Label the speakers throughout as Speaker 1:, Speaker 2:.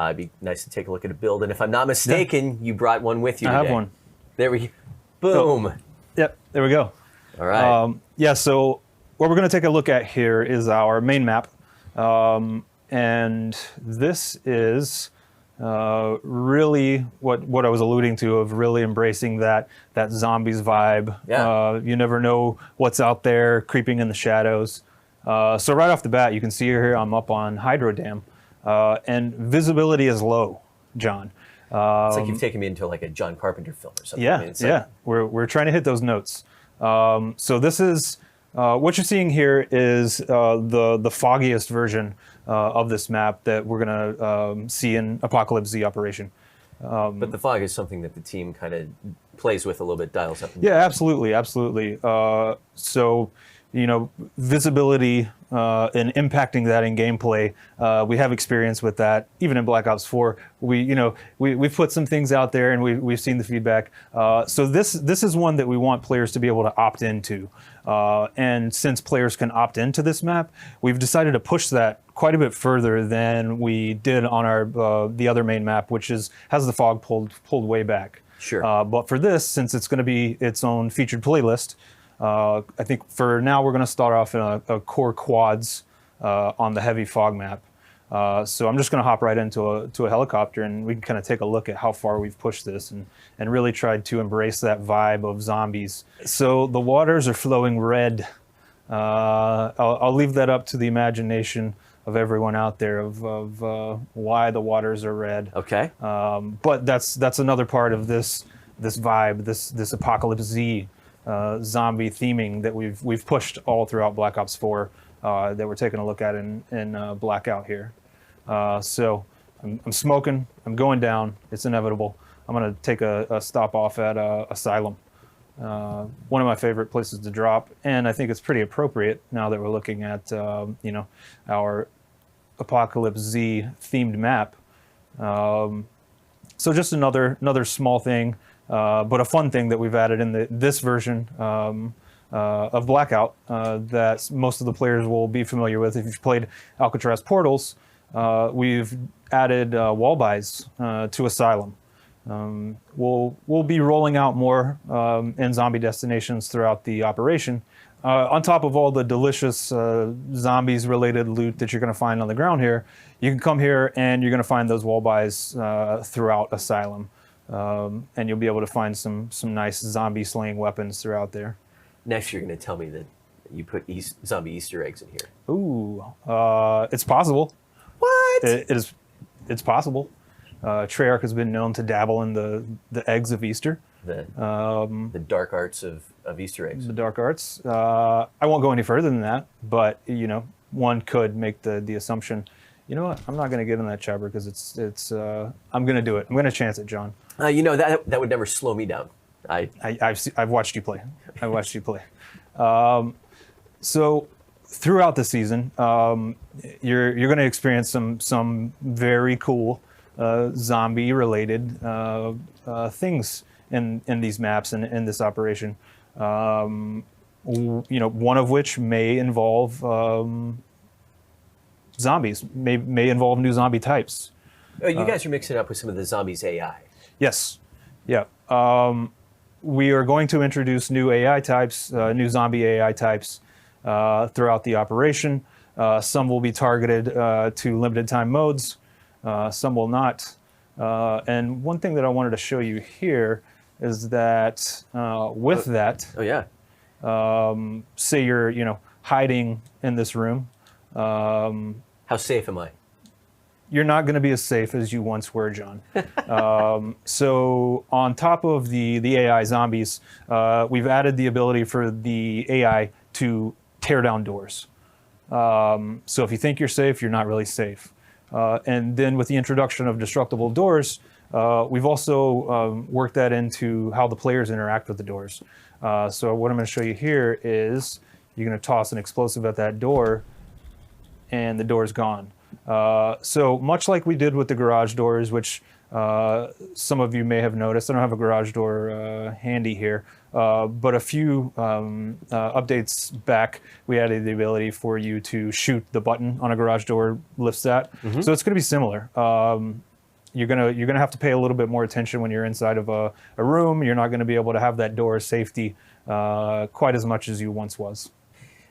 Speaker 1: It'd be nice to take a look at a build. And if I'm not mistaken, you brought one with you today.
Speaker 2: I have one.
Speaker 1: There we boom.
Speaker 2: Oh, yep, there we go.
Speaker 1: All right.
Speaker 2: Yeah, so what we're going to take a look at here is our main map. And this is really what I was alluding to, of really embracing that zombies vibe.
Speaker 1: Yeah.
Speaker 2: You never know what's out there creeping in the shadows. So right off the bat, you can see here I'm up on Hydro Dam, and visibility is low, John.
Speaker 1: It's like you've taken me into like a John Carpenter film or something.
Speaker 2: Yeah,
Speaker 1: I mean,
Speaker 2: yeah. We're trying to hit those notes. So this is what you're seeing here is the foggiest version of this map that we're gonna see in Apocalypse Z Operation.
Speaker 1: But the fog is something that the team kind of plays with a little bit, dials up. And
Speaker 2: Yeah, absolutely, absolutely. So, visibility and impacting that in gameplay, we have experience with that. Even in Black Ops 4, we've put some things out there and we've seen the feedback. So this is one that we want players to be able to opt into. And since players can opt into this map, we've decided to push that quite a bit further than we did on our the other main map, which has the fog pulled way back.
Speaker 1: Sure.
Speaker 2: But for this, since it's going to be its own featured playlist, I think for now we're going to start off in a core quads on the heavy fog map. So I'm just going to hop right into a helicopter, and we can kind of take a look at how far we've pushed this and really tried to embrace that vibe of zombies. So the waters are flowing red. I'll leave that up to the imagination of everyone out there of why the waters are red.
Speaker 1: Okay.
Speaker 2: But that's another part of this vibe, this Apocalypse Z zombie theming that we've pushed all throughout Black Ops 4 that we're taking a look at in Blackout here. So I'm smoking, I'm going down, it's inevitable. I'm gonna take a stop off at Asylum. One of my favorite places to drop, and I think it's pretty appropriate now that we're looking at our Apocalypse Z themed map. So just another small thing, but a fun thing that we've added in this version of Blackout that most of the players will be familiar with. If you've played Alcatraz Portals, we've added wall buys to Asylum. We'll be rolling out more in zombie destinations throughout the operation. On top of all the delicious zombies-related loot that you're going to find on the ground here, you can come here and you're going to find those wall buys throughout Asylum. And you'll be able to find some nice zombie-slaying weapons throughout there.
Speaker 1: Next, you're going to tell me that you put zombie Easter eggs in here.
Speaker 2: Ooh, it's possible.
Speaker 1: What?
Speaker 2: It's possible. Treyarch has been known to dabble in the eggs of Easter.
Speaker 1: The dark arts of Easter eggs.
Speaker 2: The dark arts. I won't go any further than that, but one could make the assumption. You know what? I'm not going to get in that chopper because it's. I'm going to do it. I'm going to chance it, John.
Speaker 1: That would never slow me down.
Speaker 2: I've watched you play. I watched you play. So throughout the season, you're going to experience some very cool zombie-related things in these maps and in this operation. One of which may involve zombies, may involve new zombie types.
Speaker 1: Oh, you guys are mixing up with some of the zombies AI.
Speaker 2: Yes. Yeah. We are going to introduce new AI types, new zombie AI types throughout the operation. Some will be targeted to limited time modes. Some will not. And one thing that I wanted to show you here is that with that,
Speaker 1: oh yeah,
Speaker 2: say you're hiding in this room.
Speaker 1: How safe am I?
Speaker 2: You're not going to be as safe as you once were, John. So on top of the AI zombies, we've added the ability for the AI to tear down doors. So if you think you're safe, you're not really safe. And then with the introduction of destructible doors, we've also worked that into how the players interact with the doors. So what I'm going to show you here is you're going to toss an explosive at that door, and the door's gone. So much like we did with the garage doors, which some of you may have noticed. I don't have a garage door handy here, but a few updates back, we added the ability for you to shoot the button on a garage door, lifts that. Mm-hmm. So it's going to be similar. you're gonna have to pay a little bit more attention when you're inside of a room. You're not going to be able to have that door of safety quite as much as you once was.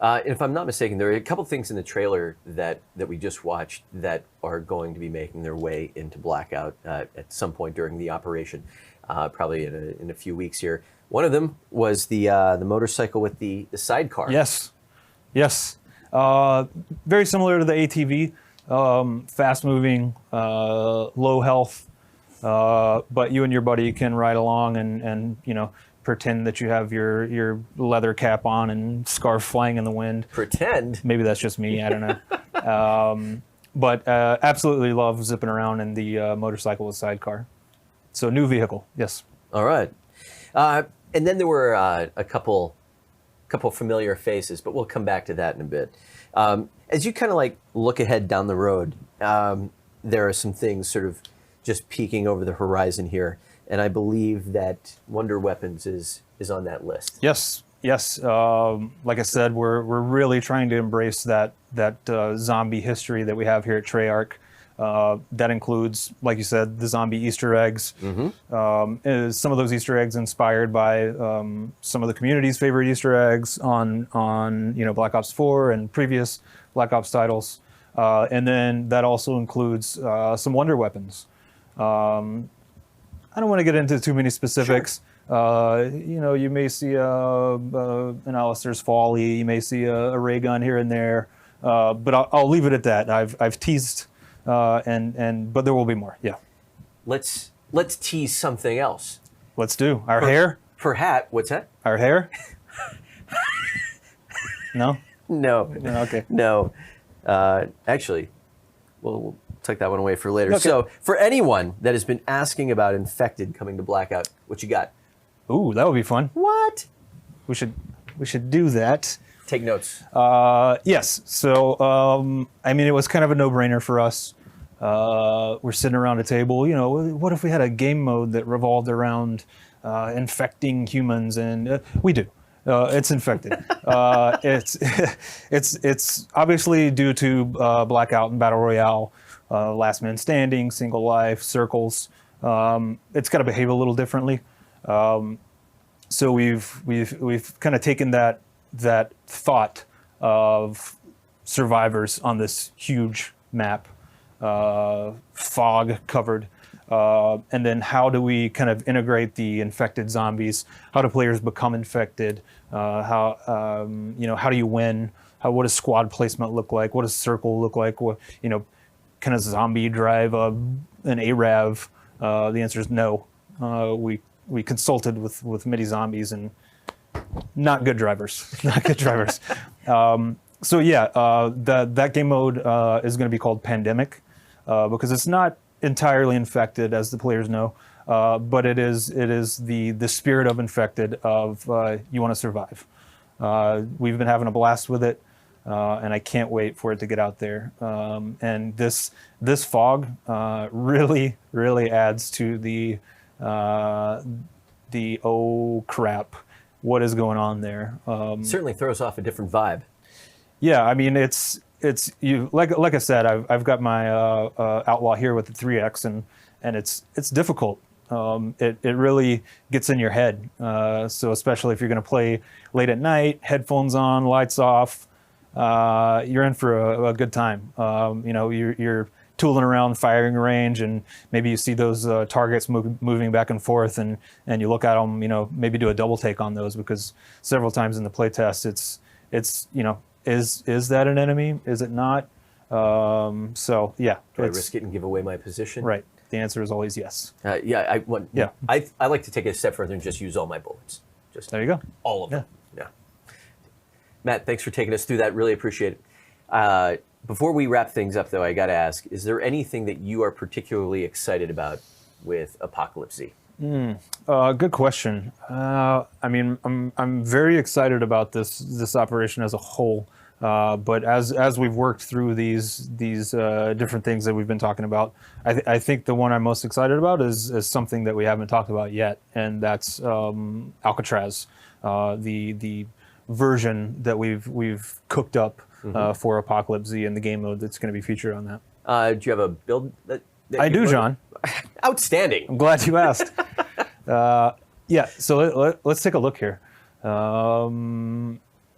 Speaker 1: If I'm not mistaken, there are a couple things in the trailer that we just watched that are going to be making their way into Blackout at some point during the operation, probably in a few weeks here. One of them was the motorcycle with the sidecar.
Speaker 2: Yes. Very similar to the ATV, fast moving, low health, but you and your buddy can ride along and pretend that you have your leather cap on and scarf flying in the wind.
Speaker 1: Pretend?
Speaker 2: Maybe that's just me, I don't know. But absolutely love zipping around in the motorcycle with sidecar. So new vehicle, yes.
Speaker 1: All right. And then there were a couple familiar faces, but we'll come back to that in a bit. As you kind of like look ahead down the road, there are some things sort of just peeking over the horizon here, and I believe that Wonder Weapons is on that list.
Speaker 2: Yes. Like I said, we're really trying to embrace that zombie history that we have here at Treyarch. That includes, like you said, the zombie Easter eggs. Mm-hmm. Some of those Easter eggs inspired by some of the community's favorite Easter eggs on Black Ops 4 and previous Black Ops titles. And then that also includes some Wonder Weapons. I don't want to get into too many specifics. Sure. You may see an Alistair's Folly. You may see a ray gun here and there. But I'll leave it at that. I've teased. But there will be more. Yeah.
Speaker 1: Let's tease something else.
Speaker 2: Let's do our hair.
Speaker 1: What's that?
Speaker 2: Our hair. No.
Speaker 1: No.
Speaker 2: Okay.
Speaker 1: No. Actually, we'll tuck that one away for later.
Speaker 2: Okay.
Speaker 1: So, for anyone that has been asking about Infected coming to Blackout, what you got?
Speaker 2: Ooh, that would be fun.
Speaker 1: What?
Speaker 2: We should do that.
Speaker 1: Take notes.
Speaker 2: Yes. So, it was kind of a no-brainer for us. We're sitting around a table. What if we had a game mode that revolved around infecting humans? And we do. It's Infected. It's obviously due to Blackout and Battle Royale, last man standing, single life, circles. It's got to behave a little differently. So we've kind of taken that thought of survivors on this huge map, fog covered, and then how do we kind of integrate the infected zombies? How do players become infected? How do you win? What does squad placement look like? What does circle look like? Can a zombie drive an ARAV? The answer is no. We consulted with MIDI zombies and not good drivers. So yeah, that game mode is going to be called Pandemic because it's not entirely infected, as the players know, but it is the spirit of Infected of you want to survive. We've been having a blast with it, and I can't wait for it to get out there. And this fog really adds to the oh crap, what is going on there?
Speaker 1: Certainly throws off a different vibe.
Speaker 2: Yeah, it's you like I said, I've got my Outlaw here with the 3X, and it's difficult. It really gets in your head. So especially if you're going to play late at night, headphones on, lights off, you're in for a good time. You're tooling around firing range, and maybe you see those targets moving back and forth, and you look at them, maybe do a double take on those, because several times in the playtest, it's is that an enemy? Is it not? So yeah.
Speaker 1: Do I risk it and give away my position?
Speaker 2: Right. The answer is always yes.
Speaker 1: I like to take it a step further and just use all my bullets. Just
Speaker 2: there you go.
Speaker 1: All of them. Yeah. Matt, thanks for taking us through that. Really appreciate it. Before we wrap things up, though, I got to ask: is there anything that you are particularly excited about with Apocalypse Z?
Speaker 2: Good question. I'm very excited about this operation as a whole. But as we've worked through these different things that we've been talking about, I think the one I'm most excited about is something that we haven't talked about yet, and that's Alcatraz, the version that we've cooked up for Apocalypse Z and the game mode that's going to be featured on that.
Speaker 1: Do you have a build that
Speaker 2: I do, John.
Speaker 1: Outstanding.
Speaker 2: I'm glad you asked. Yeah, so let's take a look here.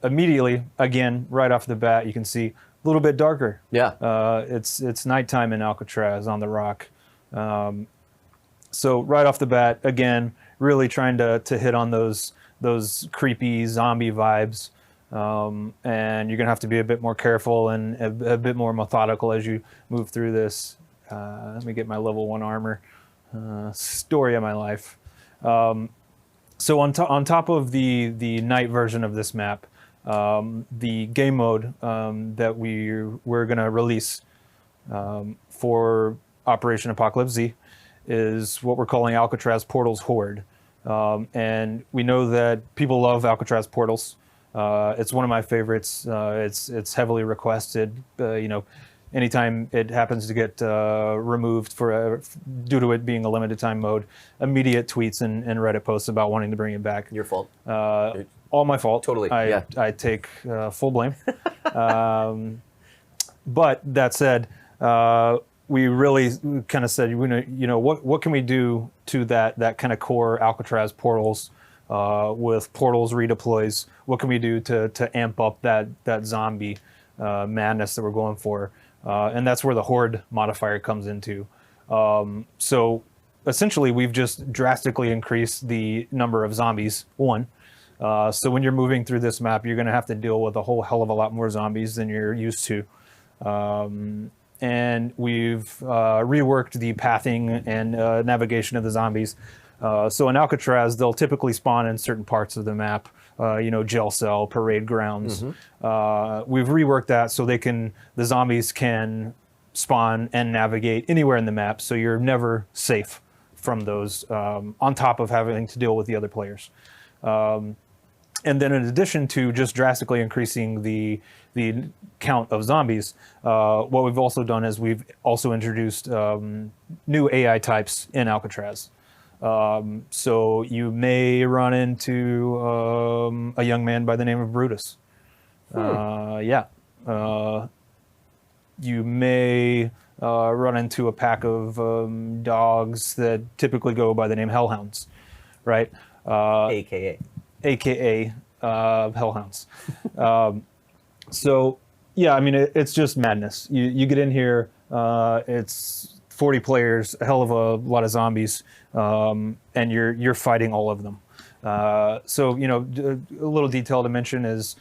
Speaker 2: Immediately, again, right off the bat, you can see a little bit darker.
Speaker 1: Yeah.
Speaker 2: It's nighttime in Alcatraz on the rock. So right off the bat, again, really trying to hit on those creepy zombie vibes. And you're gonna have to be a bit more careful and a bit more methodical as you move through this. Let me get my level 1 armor. Story of my life. So on top of the night version of this map, the game mode that we're going to release for Operation Apocalypse Z is what we're calling Alcatraz Portals Horde. And we know that people love Alcatraz Portals. It's one of my favorites. It's heavily requested. Anytime it happens to get removed due to it being a limited time mode, immediate tweets and Reddit posts about wanting to bring it back.
Speaker 1: Your fault.
Speaker 2: All my fault.
Speaker 1: Totally.
Speaker 2: I take full blame. But that said, we really kind of said, what can we do to that kind of core Alcatraz portals with portals redeploys? What can we do to amp up that zombie madness that we're going for? And that's where the Horde modifier comes into. So essentially, we've just drastically increased the number of zombies, one. So when you're moving through this map, you're going to have to deal with a whole hell of a lot more zombies than you're used to. And we've reworked the pathing and navigation of the zombies. So in Alcatraz, they'll typically spawn in certain parts of the map, jail cell, parade grounds. Mm-hmm. We've reworked that so the zombies can spawn and navigate anywhere in the map, so you're never safe from those, on top of having to deal with the other players. And then in addition to just drastically increasing the count of zombies, what we've also done is we've also introduced new AI types in Alcatraz. So you may run into a young man by the name of Brutus. You may run into a pack of dogs that typically go by the name Hellhounds, right? AKA Hellhounds. So yeah, I mean, it's just madness. You get in here, it's 40 players, a hell of a lot of zombies, and you're fighting all of them. So a little detail to mention is